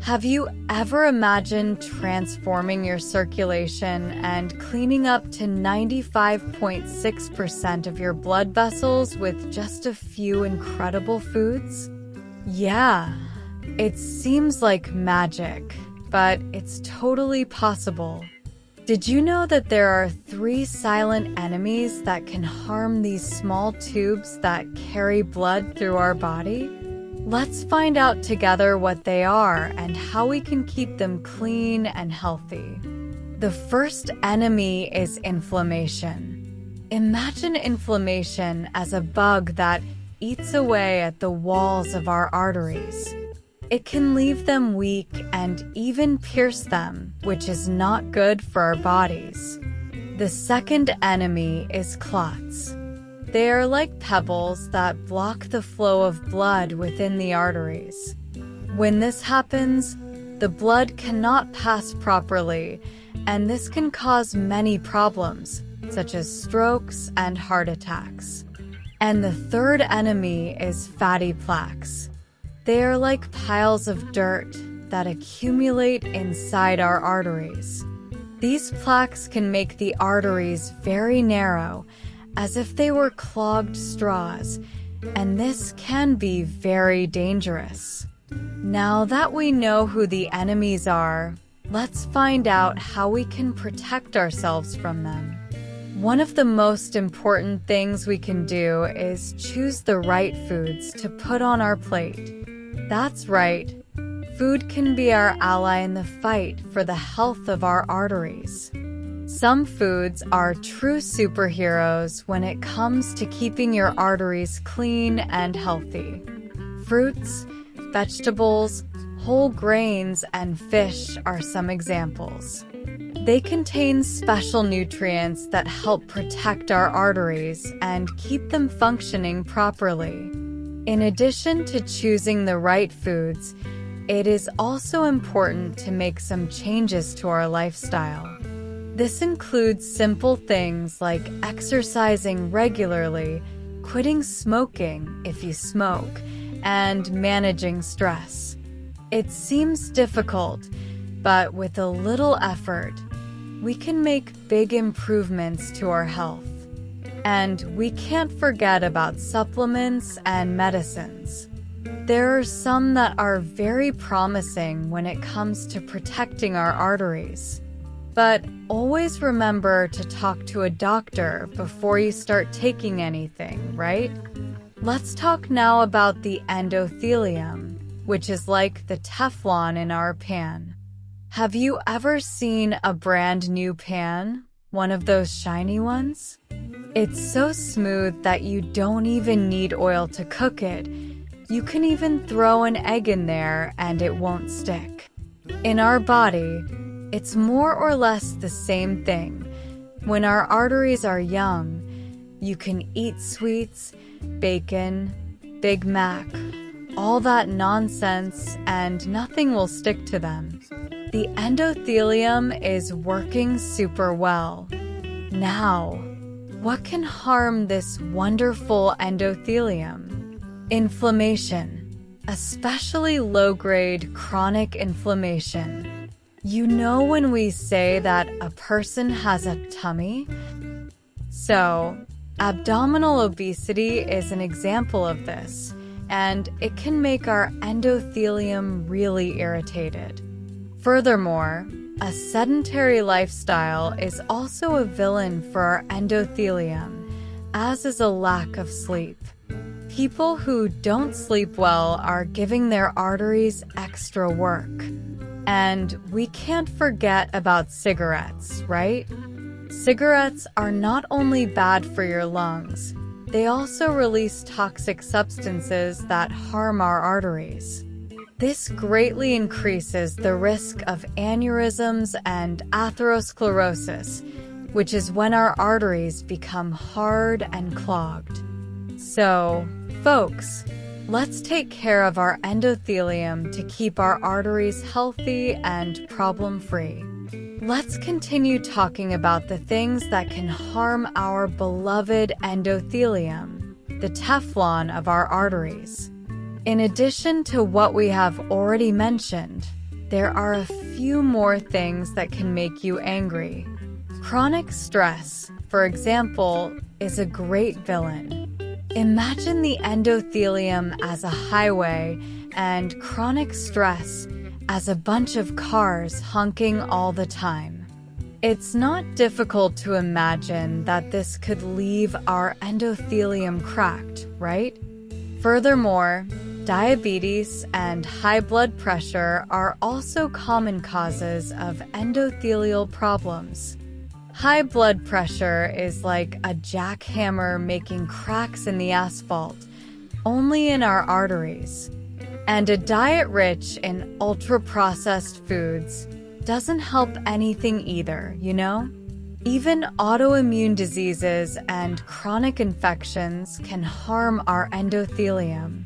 Have you ever imagined transforming your circulation and cleaning up to 95.6% of your blood vessels with just a few incredible foods? Yeah, it seems like magic, but it's totally possible. Did you know that there are 3 silent enemies that can harm these small tubes that carry blood through our body? Let's find out together what they are and how we can keep them clean and healthy. The first enemy is inflammation. Imagine inflammation as a bug that eats away at the walls of our arteries. It can leave them weak and even pierce them, which is not good for our bodies. The second enemy is clots. They are like pebbles that block the flow of blood within the arteries. When this happens, the blood cannot pass properly, and this can cause many problems, such as strokes and heart attacks. And the third enemy is fatty plaques. They are like piles of dirt that accumulate inside our arteries. These plaques can make the arteries very narrow, as if they were clogged straws, and this can be very dangerous. Now that we know who the enemies are, let's find out how we can protect ourselves from them. One of the most important things we can do is choose the right foods to put on our plate. That's right. Food can be our ally in the fight for the health of our arteries. Some foods are true superheroes when it comes to keeping your arteries clean and healthy. Fruits, vegetables, whole grains, and fish are some examples. They contain special nutrients that help protect our arteries and keep them functioning properly. In addition to choosing the right foods, it is also important to make some changes to our lifestyle. This includes simple things like exercising regularly, quitting smoking if you smoke, and managing stress. It seems difficult, but with a little effort, we can make big improvements to our health. And we can't forget about supplements and medicines. There are some that are very promising when it comes to protecting our arteries. But always remember to talk to a doctor before you start taking anything, right? Let's talk now about the endothelium, which is like the Teflon in our pan. Have you ever seen a brand new pan? One of those shiny ones? It's so smooth that you don't even need oil to cook it. You can even throw an egg in there and it won't stick. In our body, it's more or less the same thing. When our arteries are young, you can eat sweets, bacon, Big Mac, all that nonsense, and nothing will stick to them. The endothelium is working super well. Now, what can harm this wonderful endothelium? Inflammation, especially low-grade chronic inflammation. You know when we say that a person has a tummy? So, abdominal obesity is an example of this, and it can make our endothelium really irritated. Furthermore, a sedentary lifestyle is also a villain for our endothelium, as is a lack of sleep. People who don't sleep well are giving their arteries extra work. And we can't forget about cigarettes, right? Cigarettes are not only bad for your lungs, they also release toxic substances that harm our arteries. This greatly increases the risk of aneurysms and atherosclerosis, which is when our arteries become hard and clogged. So, folks, let's take care of our endothelium to keep our arteries healthy and problem-free. Let's continue talking about the things that can harm our beloved endothelium, the Teflon of our arteries. In addition to what we have already mentioned, there are a few more things that can make you angry. Chronic stress, for example, is a great villain. Imagine the endothelium as a highway and chronic stress as a bunch of cars honking all the time. It's not difficult to imagine that this could leave our endothelium cracked, right? Furthermore, diabetes and high blood pressure are also common causes of endothelial problems. High blood pressure is like a jackhammer making cracks in the asphalt, only in our arteries. And a diet rich in ultra-processed foods doesn't help anything either, you know? Even autoimmune diseases and chronic infections can harm our endothelium.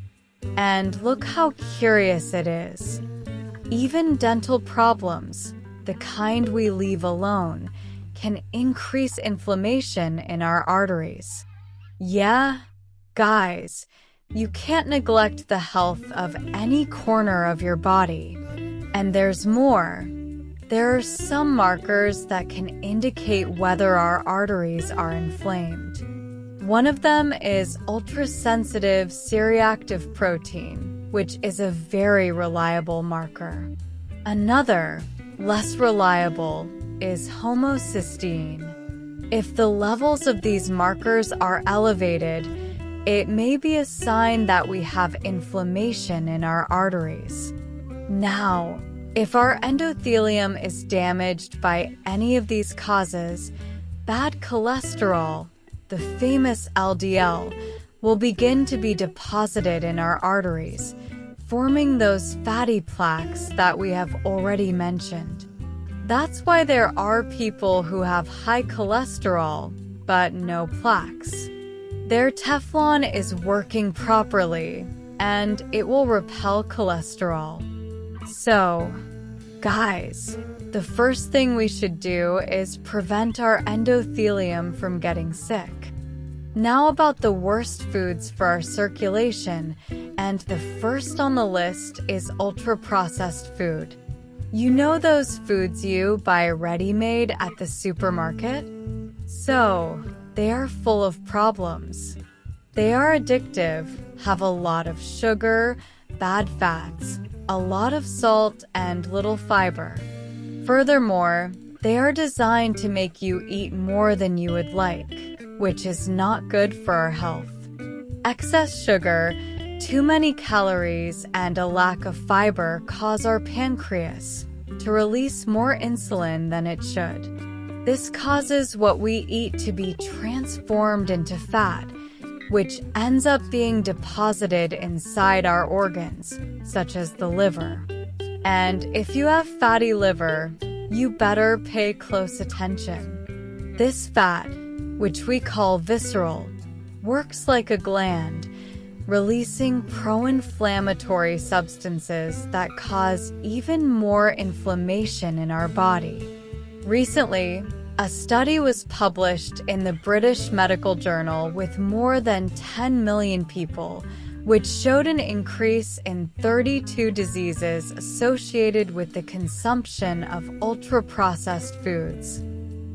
And look how curious it is. Even dental problems, the kind we leave alone, can increase inflammation in our arteries. Yeah, guys, you can't neglect the health of any corner of your body. And there's more. There are some markers that can indicate whether our arteries are inflamed. One of them is ultrasensitive C-reactive protein, which is a very reliable marker. Another, less reliable, is homocysteine. If the levels of these markers are elevated, it may be a sign that we have inflammation in our arteries. Now, if our endothelium is damaged by any of these causes, bad cholesterol, the famous LDL, will begin to be deposited in our arteries, forming those fatty plaques that we have already mentioned. That's why there are people who have high cholesterol, but no plaques. Their Teflon is working properly, and it will repel cholesterol. So, guys, the first thing we should do is prevent our endothelium from getting sick. Now about the worst foods for our circulation, and the first on the list is ultra-processed food. You know those foods you buy ready-made at the supermarket? So, they are full of problems. They are addictive, have a lot of sugar, bad fats, a lot of salt, and little fiber. Furthermore, they are designed to make you eat more than you would like, which is not good for our health. Excess sugar, too many calories, and a lack of fiber cause our pancreas to release more insulin than it should. This causes what we eat to be transformed into fat, which ends up being deposited inside our organs, such as the liver. And if you have fatty liver, you better pay close attention. This fat, which we call visceral, works like a gland, releasing pro-inflammatory substances that cause even more inflammation in our body. Recently, a study was published in the British Medical Journal with more than 10 million people, which showed an increase in 32 diseases associated with the consumption of ultra-processed foods.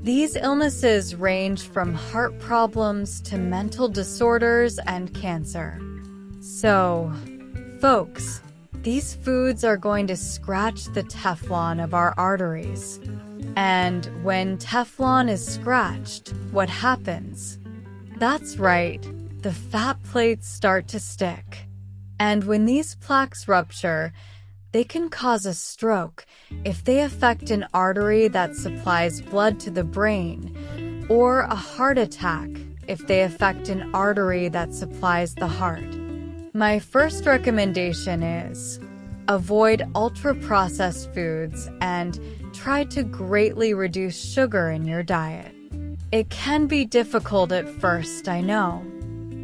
These illnesses range from heart problems to mental disorders and cancer. So, folks, these foods are going to scratch the Teflon of our arteries. And when Teflon is scratched, what happens? That's right, the fat plates start to stick. And when these plaques rupture, they can cause a stroke if they affect an artery that supplies blood to the brain, or a heart attack if they affect an artery that supplies the heart. My first recommendation is avoid ultra-processed foods and try to greatly reduce sugar in your diet. It can be difficult at first, I know.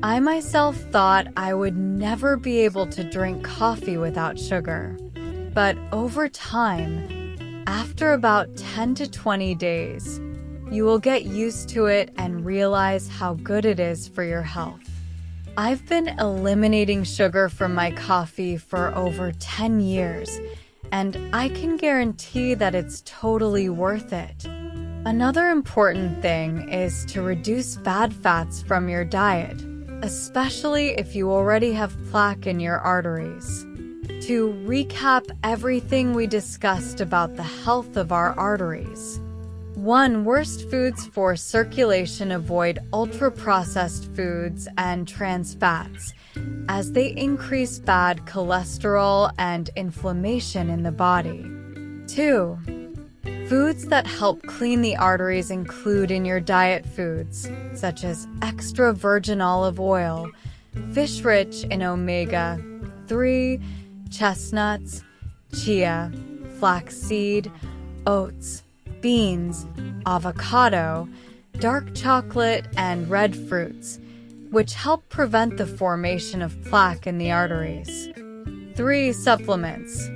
I myself thought I would never be able to drink coffee without sugar. But over time, after about 10 to 20 days, you will get used to it and realize how good it is for your health. I've been eliminating sugar from my coffee for over 10 years, and I can guarantee that it's totally worth it. Another important thing is to reduce bad fats from your diet, especially if you already have plaque in your arteries. To recap everything we discussed about the health of our arteries. 1. Worst foods for circulation: avoid ultra-processed foods and trans fats, as they increase bad cholesterol and inflammation in the body. 2. Foods that help clean the arteries include in your diet foods, such as extra virgin olive oil, fish rich in omega-3, chestnuts, chia, flaxseed, oats, beans, avocado, dark chocolate, and red fruits, which help prevent the formation of plaque in the arteries. 3. Supplements.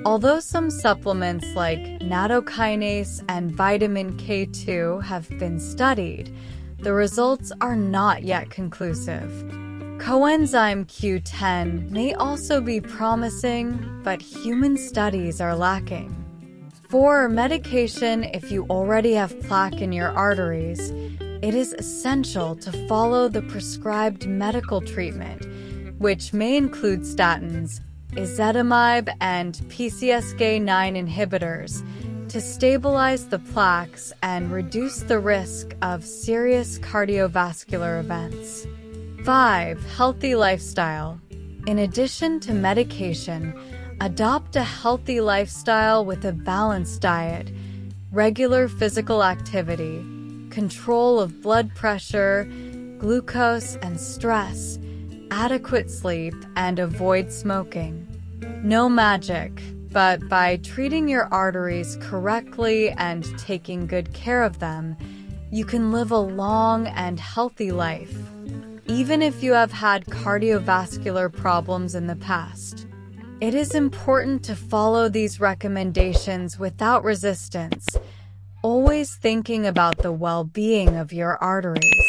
Although some supplements like nattokinase and vitamin K2 have been studied, the results are not yet conclusive. Coenzyme Q10 may also be promising, but human studies are lacking. 4. Medication. If you already have plaque in your arteries, it is essential to follow the prescribed medical treatment, which may include statins, ezetimibe, and PCSK9 inhibitors, to stabilize the plaques and reduce the risk of serious cardiovascular events. 5. Healthy lifestyle. In addition to medication, adopt a healthy lifestyle with a balanced diet, regular physical activity, control of blood pressure, glucose and stress, adequate sleep, and avoid smoking. No magic, but by treating your arteries correctly and taking good care of them, you can live a long and healthy life, even if you have had cardiovascular problems in the past. It is important to follow these recommendations without resistance, always thinking about the well-being of your arteries.